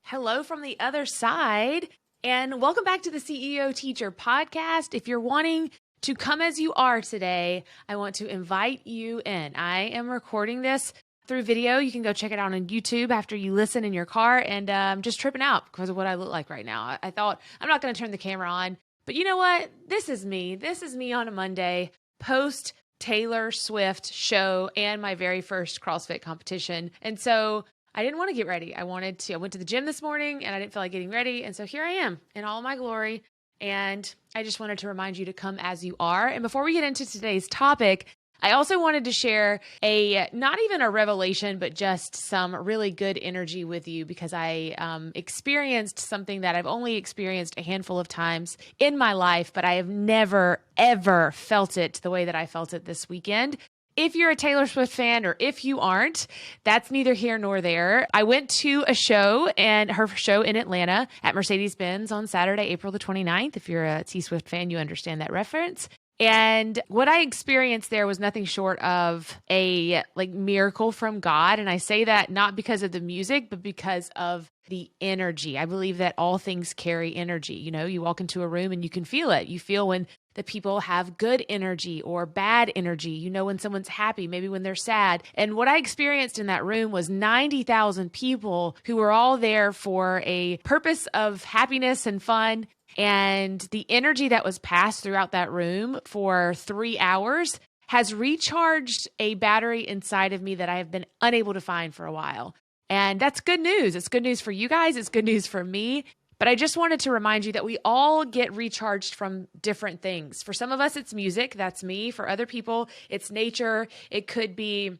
Hello from the other side, and welcome back to the CEO Teacher Podcast. If you're wanting to come as you are today, I want to invite you in. I am recording this through video. You can go check it out on YouTube after you listen in your car, and I'm just tripping out because of what I look like right now. I thought, I'm not going to turn the camera on, but you know what? This is me. This is me on a Monday, post Taylor Swift show and my very first CrossFit competition. And so I didn't want to get ready. I went to the gym this morning and I didn't feel like getting ready. And so here I am in all my glory. And I just wanted to remind you to come as you are. And before we get into today's topic, I also wanted to share not even a revelation, but just some really good energy with you because I experienced something that I've only experienced a handful of times in my life, but I have never, ever felt it the way that I felt it this weekend. If you're a Taylor Swift fan or if you aren't, that's neither here nor there. I went to a show and her show in Atlanta at Mercedes-Benz on Saturday, April the 29th. If you're a T-Swift fan, you understand that reference. And what I experienced there was nothing short of a miracle from God. And I say that not because of the music, but because of the energy. I believe that all things carry energy. You know, you walk into a room and you can feel it. You feel when the people have good energy or bad energy. You know when someone's happy, maybe when they're sad. And what I experienced in that room was 90,000 people who were all there for a purpose of happiness and fun. And the energy that was passed throughout that room for 3 hours has recharged a battery inside of me that I have been unable to find for a while. And that's good news. It's good news for you guys. It's good news for me. But I just wanted to remind you that we all get recharged from different things. For some of us, it's music. That's me. For other people, it's nature. It could be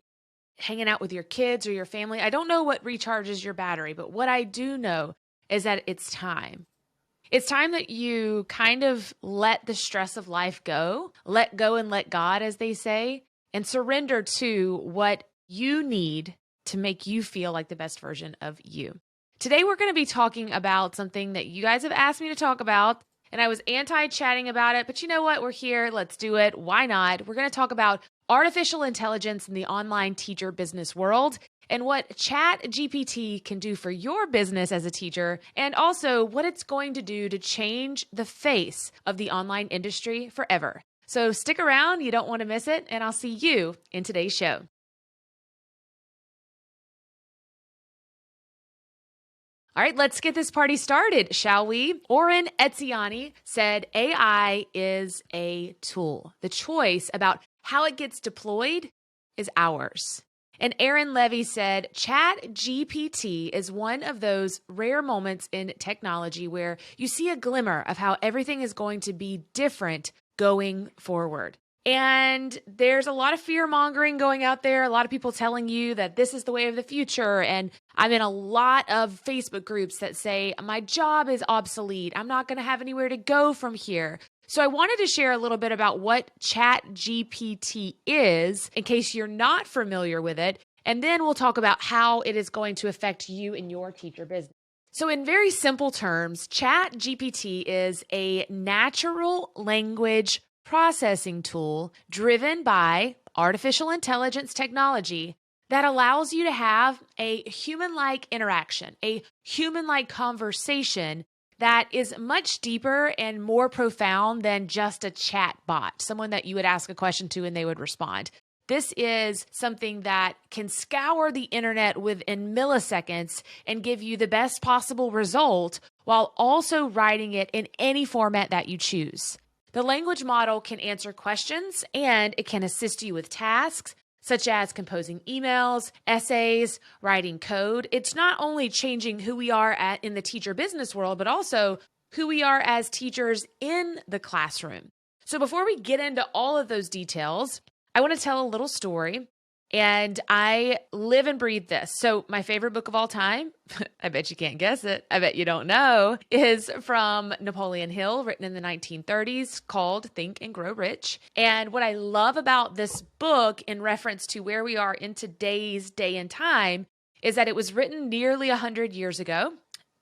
hanging out with your kids or your family. I don't know what recharges your battery, but what I do know is that it's time. It's time that you kind of let the stress of life go, let go and let God, as they say, and surrender to what you need to make you feel like the best version of you. Today, we're going to be talking about something that you guys have asked me to talk about, and I was anti-chatting about it, but you know what? We're here. Let's do it. Why not? We're going to talk about artificial intelligence in the online teacher business world and what ChatGPT can do for your business as a teacher, and also what it's going to do to change the face of the online industry forever. So stick around. You don't want to miss it, and I'll see you in today's show. All right, let's get this party started, shall we? Oren Etziani said AI is a tool. The choice about how it gets deployed is ours. And Aaron Levy said, ChatGPT is one of those rare moments in technology where you see a glimmer of how everything is going to be different going forward. And there's a lot of fear mongering going out there. A lot of people telling you that this is the way of the future. And I'm in a lot of Facebook groups that say, my job is obsolete. I'm not going to have anywhere to go from here. So I wanted to share a little bit about what ChatGPT is in case you're not familiar with it. And then we'll talk about how it is going to affect you in your teacher business. So in very simple terms, ChatGPT is a natural language processing tool driven by artificial intelligence technology that allows you to have a human-like interaction, a human-like conversation that is much deeper and more profound than just a chat bot, someone that you would ask a question to and they would respond. This is something that can scour the internet within milliseconds and give you the best possible result while also writing it in any format that you choose. The language model can answer questions and it can assist you with tasks such as composing emails, essays, writing code. It's not only changing who we are in the teacher business world, but also who we are as teachers in the classroom. So before we get into all of those details, I want to tell a little story. And I live and breathe this. So my favorite book of all time, I bet you can't guess it, I bet you don't know, is from Napoleon Hill, written in the 1930s, called Think and Grow Rich. And what I love about this book in reference to where we are in today's day and time is that it was written nearly 100 years ago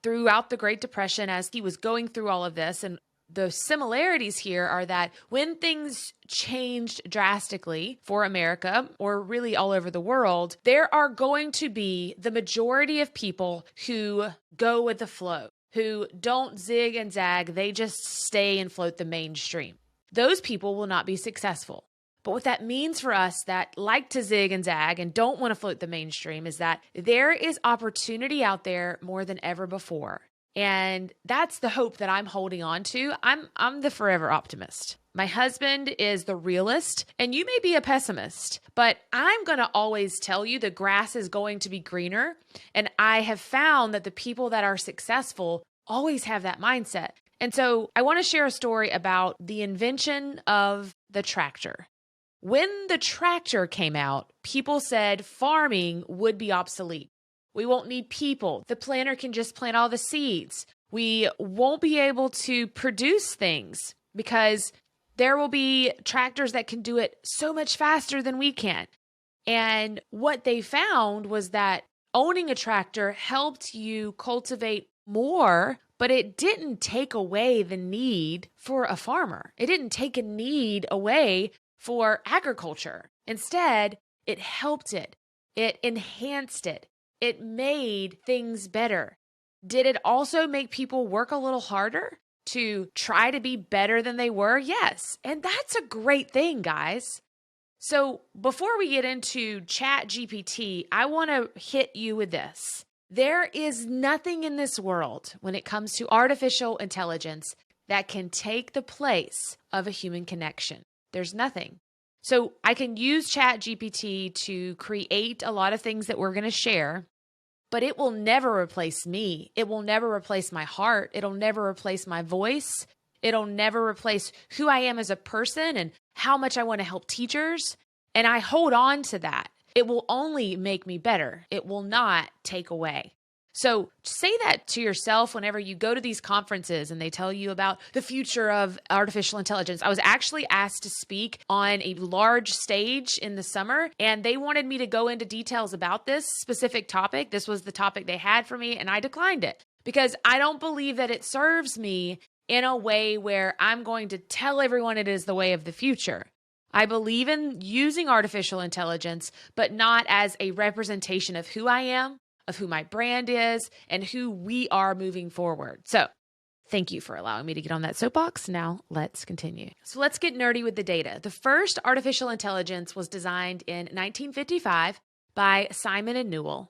throughout the Great Depression as he was going through all of this. And the similarities here are that when things changed drastically for America, or really all over the world, there are going to be the majority of people who go with the flow, who don't zig and zag, they just stay and float the mainstream. Those people will not be successful. But what that means for us that like to zig and zag and don't want to float the mainstream is that there is opportunity out there more than ever before. And that's the hope that I'm holding on to. I'm the forever optimist. My husband is the realist, and you may be a pessimist, but I'm going to always tell you the grass is going to be greener. And I have found that the people that are successful always have that mindset. And so I want to share a story about the invention of the tractor. When the tractor came out, people said farming would be obsolete. We won't need people. The planter can just plant all the seeds. We won't be able to produce things because there will be tractors that can do it so much faster than we can. And what they found was that owning a tractor helped you cultivate more, but it didn't take away the need for a farmer. It didn't take a need away for agriculture. Instead, it helped it. It enhanced it. It made things better. Did it also make people work a little harder to try to be better than they were? Yes. And that's a great thing, guys. So before we get into ChatGPT, I want to hit you with this. There is nothing in this world when it comes to artificial intelligence that can take the place of a human connection. There's nothing. So I can use ChatGPT to create a lot of things that we're going to share, but it will never replace me. It will never replace my heart. It'll never replace my voice. It'll never replace who I am as a person and how much I want to help teachers. And I hold on to that. It will only make me better. It will not take away. So say that to yourself whenever you go to these conferences and they tell you about the future of artificial intelligence. I was actually asked to speak on a large stage in the summer, and they wanted me to go into details about this specific topic. This was the topic they had for me, and I declined it because I don't believe that it serves me in a way where I'm going to tell everyone it is the way of the future. I believe in using artificial intelligence, but not as a representation of who I am, of who my brand is, and who we are moving forward. So thank you for allowing me to get on that soapbox. Now let's continue. So let's get nerdy with the data. The first artificial intelligence was designed in 1955 by Simon and Newell.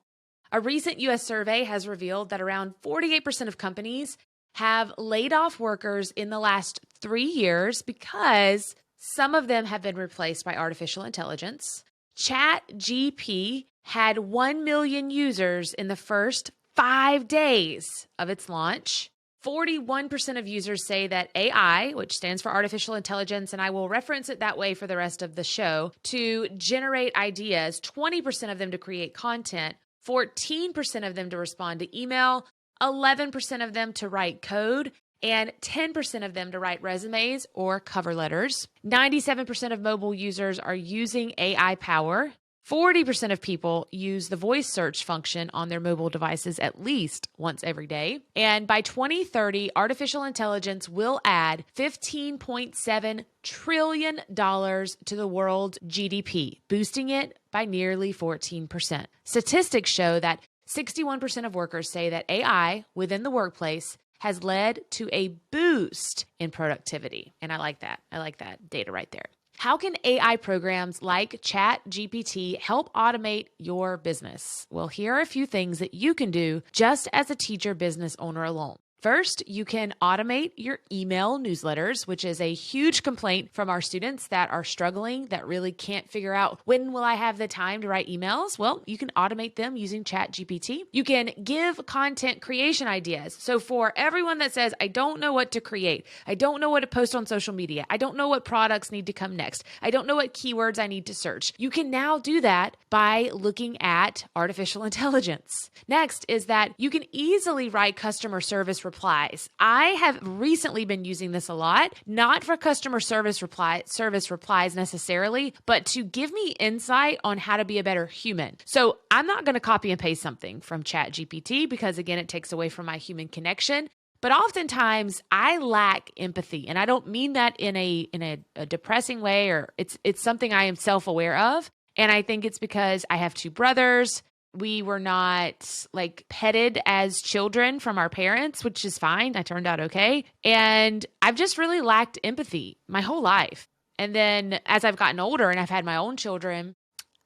A recent U.S. survey has revealed that around 48% of companies have laid off workers in the last 3 years because some of them have been replaced by artificial intelligence. ChatGPT had 1 million users in the first 5 days of its launch. 41% of users say that AI, which stands for artificial intelligence, and I will reference it that way for the rest of the show, to generate ideas, 20% of them to create content, 14% of them to respond to email, 11% of them to write code, and 10% of them to write resumes or cover letters. 97% of mobile users are using AI power. 40% of people use the voice search function on their mobile devices at least once every day. And by 2030, artificial intelligence will add $15.7 trillion to the world's GDP, boosting it by nearly 14%. Statistics show that 61% of workers say that AI within the workplace has led to a boost in productivity. And I like that. I like that data right there. How can AI programs like ChatGPT help automate your business? Well, here are a few things that you can do just as a teacher business owner alone. First, you can automate your email newsletters, which is a huge complaint from our students that are struggling, that really can't figure out when will I have the time to write emails? Well, you can automate them using ChatGPT. You can give content creation ideas. So for everyone that says, I don't know what to create, I don't know what to post on social media, I don't know what products need to come next, I don't know what keywords I need to search, you can now do that by looking at artificial intelligence. Next is that you can easily write customer service replies. I have recently been using this a lot, not for customer service replies necessarily, but to give me insight on how to be a better human. So I'm not going to copy and paste something from ChatGPT because again, it takes away from my human connection. But oftentimes I lack empathy, and I don't mean that in a depressing way, or it's something I am self-aware of. And I think it's because I have two brothers. We were not like petted as children from our parents, which is fine. I turned out okay. And I've just really lacked empathy my whole life. And then as I've gotten older and I've had my own children,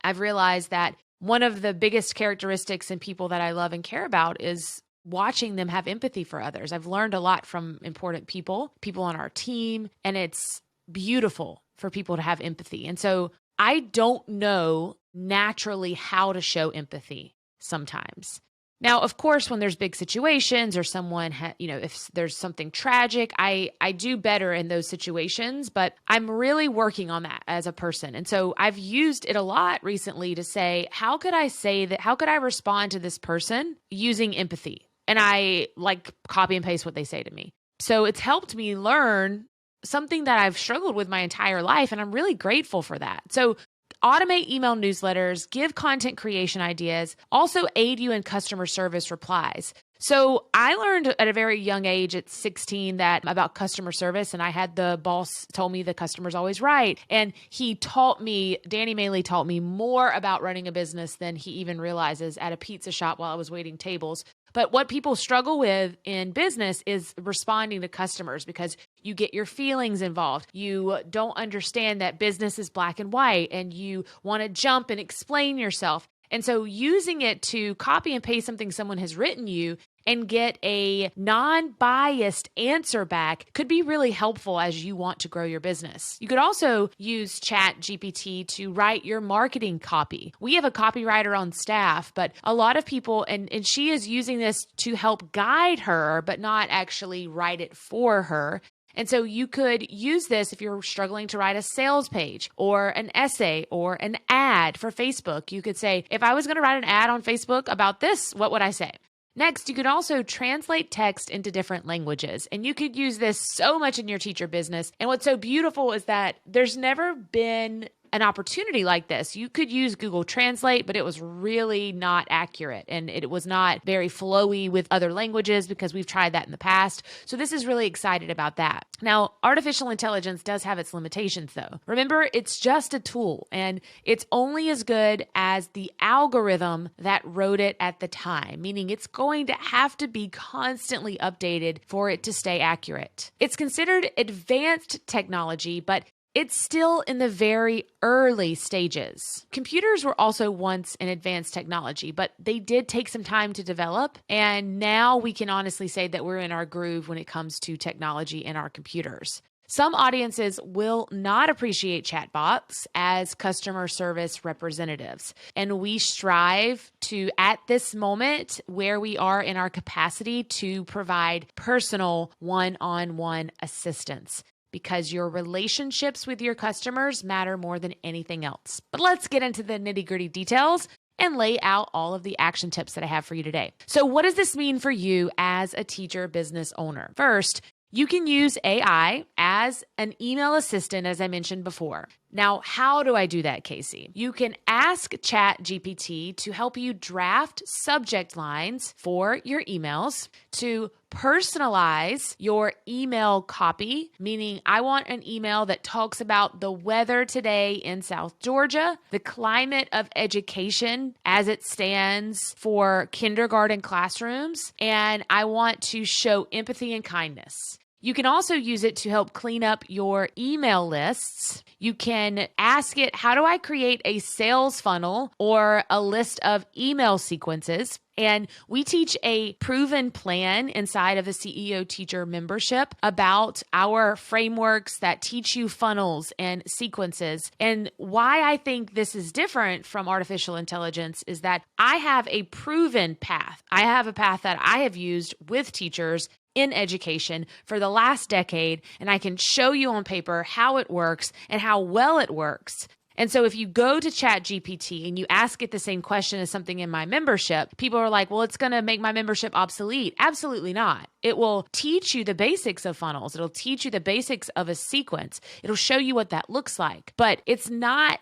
I've realized that one of the biggest characteristics in people that I love and care about is watching them have empathy for others. I've learned a lot from important people on our team, and it's beautiful for people to have empathy. And so I don't know naturally how to show empathy sometimes. Now, of course, when there's big situations or someone, if there's something tragic, I do better in those situations, but I'm really working on that as a person. And so I've used it a lot recently to say, how could I respond to this person using empathy? And I like copy and paste what they say to me. So it's helped me learn something that I've struggled with my entire life, and I'm really grateful for that. So automate email newsletters, give content creation ideas, also aid you in customer service replies. So I learned at a very young age at 16 about customer service, and I had the boss told me the customer's always right. And Danny Maley taught me more about running a business than he even realizes at a pizza shop while I was waiting tables. But what people struggle with in business is responding to customers because you get your feelings involved. You don't understand that business is black and white, and you want to jump and explain yourself. And so using it to copy and paste something someone has written you and get a non-biased answer back could be really helpful as you want to grow your business. You could also use ChatGPT to write your marketing copy. We have a copywriter on staff, but a lot of people, and she is using this to help guide her, but not actually write it for her. And so you could use this if you're struggling to write a sales page or an essay or an ad for Facebook. You could say, if I was going to write an ad on Facebook about this, what would I say? Next, you could also translate text into different languages, and you could use this so much in your teacher business. And what's so beautiful is that there's never been an opportunity like this. You could use Google Translate, but it was really not accurate, and it was not very flowy with other languages because we've tried that in the past. So this is really excited about that. Now, artificial intelligence does have its limitations though. Remember, it's just a tool, and it's only as good as the algorithm that wrote it at the time, meaning it's going to have to be constantly updated for it to stay accurate. It's considered advanced technology, but it's still in the very early stages. Computers were also once an advanced technology, but they did take some time to develop. And now we can honestly say that we're in our groove when it comes to technology in our computers. Some audiences will not appreciate chatbots as customer service representatives. And we strive to, at this moment, where we are in our capacity to provide personal one-on-one assistance, because your relationships with your customers matter more than anything else. But let's get into the nitty-gritty details and lay out all of the action tips that I have for you today. So what does this mean for you as a teacher business owner? First, you can use AI as an email assistant, as I mentioned before. Now, how do I do that, Casey? You can ask ChatGPT to help you draft subject lines for your emails, to personalize your email copy, meaning I want an email that talks about the weather today in South Georgia, the climate of education as it stands for kindergarten classrooms, and I want to show empathy and kindness. You can also use it to help clean up your email lists. You can ask it, how do I create a sales funnel or a list of email sequences? And we teach a proven plan inside of the CEO Teacher membership about our frameworks that teach you funnels and sequences. And why I think this is different from artificial intelligence is that I have a proven path. I have a path that I have used with teachers in education for the last decade, and I can show you on paper how it works and how well it works. And so if you go to ChatGPT and you ask it the same question as something in my membership, people are like, well, it's going to make my membership obsolete. Absolutely not. It will teach you the basics of funnels. It'll teach you the basics of a sequence. It'll show you what that looks like. But it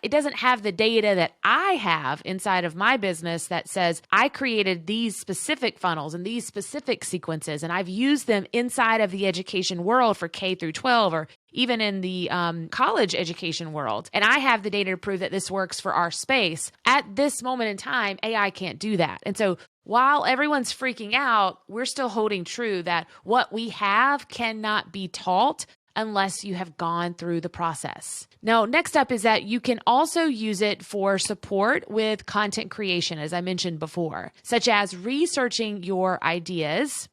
doesn't have the data that I have inside of my business that says I created these specific funnels and these specific sequences, and I've used them inside of the education world for K through 12 or even in the college education world. And I have the data to prove that this works for our space. At this moment in time, AI can't do that. And so while everyone's freaking out, we're still holding true that what we have cannot be taught unless you have gone through the process. Now, next up is that you can also use it for support with content creation, as I mentioned before, such as researching your ideas,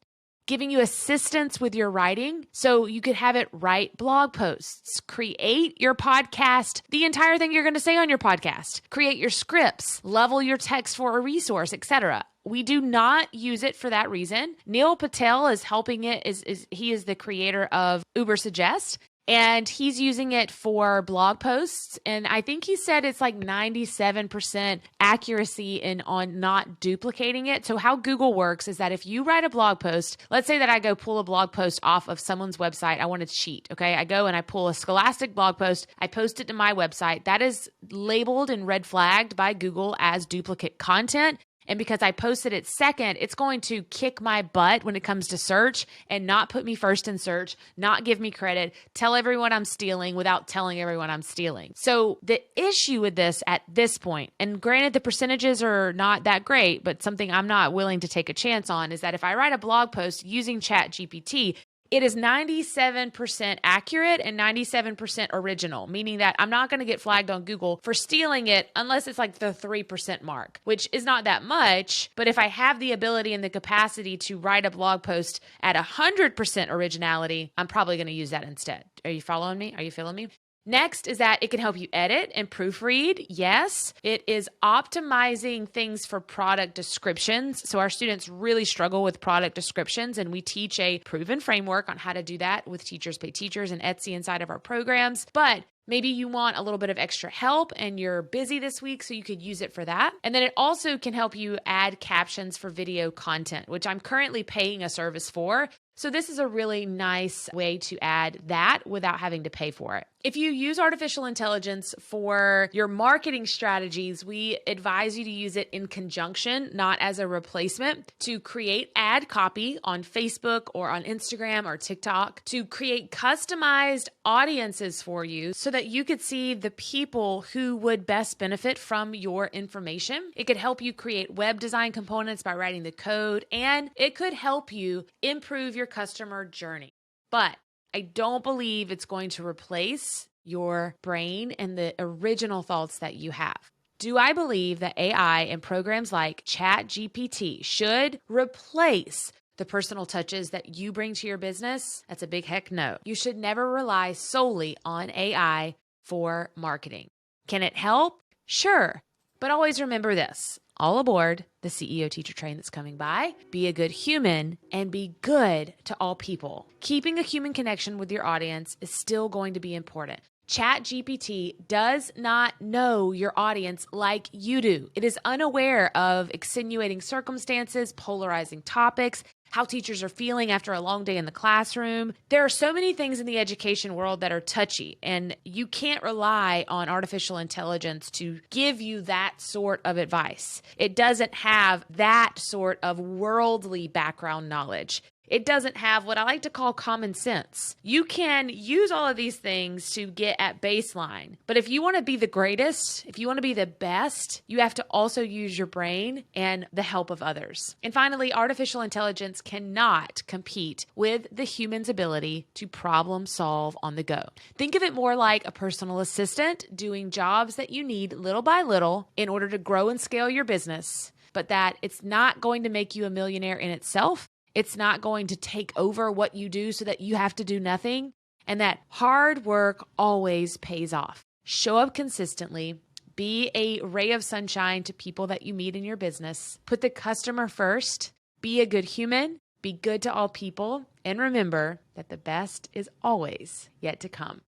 giving you assistance with your writing. So you could have it write blog posts, create your podcast, the entire thing you're going to say on your podcast, create your scripts, level your text for a resource, etc. We do not use it for that reason. Neil Patel is helping it. He is the creator of Ubersuggest, and he's using it for blog posts. And I think he said it's like 97% accuracy on not duplicating it. So how Google works is that if you write a blog post, let's say that I go pull a blog post off of someone's website, I want to cheat, okay? I go and I pull a Scholastic blog post, I post it to my website. That is labeled and red flagged by Google as duplicate content. And because I posted it second, it's going to kick my butt when it comes to search and not put me first in search, not give me credit, tell everyone I'm stealing without telling everyone I'm stealing. So the issue with this at this point, and granted the percentages are not that great, but something I'm not willing to take a chance on is that if I write a blog post using ChatGPT, it is 97% accurate and 97% original, meaning that I'm not going to get flagged on Google for stealing it unless it's like the 3% mark, which is not that much. But if I have the ability and the capacity to write a blog post at 100% originality, I'm probably going to use that instead. Are you following me? Are you feeling me? Next is that it can help you edit and proofread. Yes, it is optimizing things for product descriptions. So our students really struggle with product descriptions, and we teach a proven framework on how to do that with Teachers Pay Teachers and Etsy inside of our programs. But maybe you want a little bit of extra help and you're busy this week, so you could use it for that. And then it also can help you add captions for video content, which I'm currently paying a service for. So this is a really nice way to add that without having to pay for it. If you use artificial intelligence for your marketing strategies, we advise you to use it in conjunction, not as a replacement, to create ad copy on Facebook or on Instagram or TikTok, to create customized audiences for you so that you could see the people who would best benefit from your information. It could help you create web design components by writing the code, and it could help you improve your customer journey. But I don't believe it's going to replace your brain and the original thoughts that you have. Do I believe that AI and programs like ChatGPT should replace the personal touches that you bring to your business? That's a big heck no. You should never rely solely on AI for marketing. Can it help? Sure. But always remember this. All aboard the CEO teacher train that's coming by. Be a good human and be good to all people. Keeping a human connection with your audience is still going to be important. ChatGPT does not know your audience like you do. It is unaware of extenuating circumstances, polarizing topics, how teachers are feeling after a long day in the classroom. There are so many things in the education world that are touchy, and you can't rely on artificial intelligence to give you that sort of advice. It doesn't have that sort of worldly background knowledge. It doesn't have what I like to call common sense. You can use all of these things to get at baseline, but if you want to be the greatest, if you want to be the best, you have to also use your brain and the help of others. And finally, artificial intelligence cannot compete with the human's ability to problem solve on the go. Think of it more like a personal assistant doing jobs that you need little by little in order to grow and scale your business, but that it's not going to make you a millionaire in itself. It's not going to take over what you do so that you have to do nothing, and that hard work always pays off. Show up consistently, be a ray of sunshine to people that you meet in your business, put the customer first, be a good human, be good to all people, and remember that the best is always yet to come.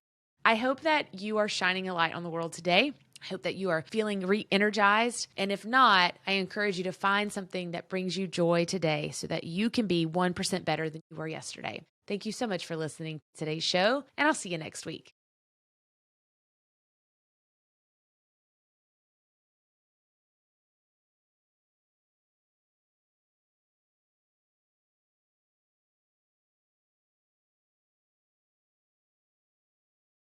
I hope that you are shining a light on the world today. I hope that you are feeling re-energized. And if not, I encourage you to find something that brings you joy today so that you can be 1% better than you were yesterday. Thank you so much for listening to today's show, and I'll see you next week.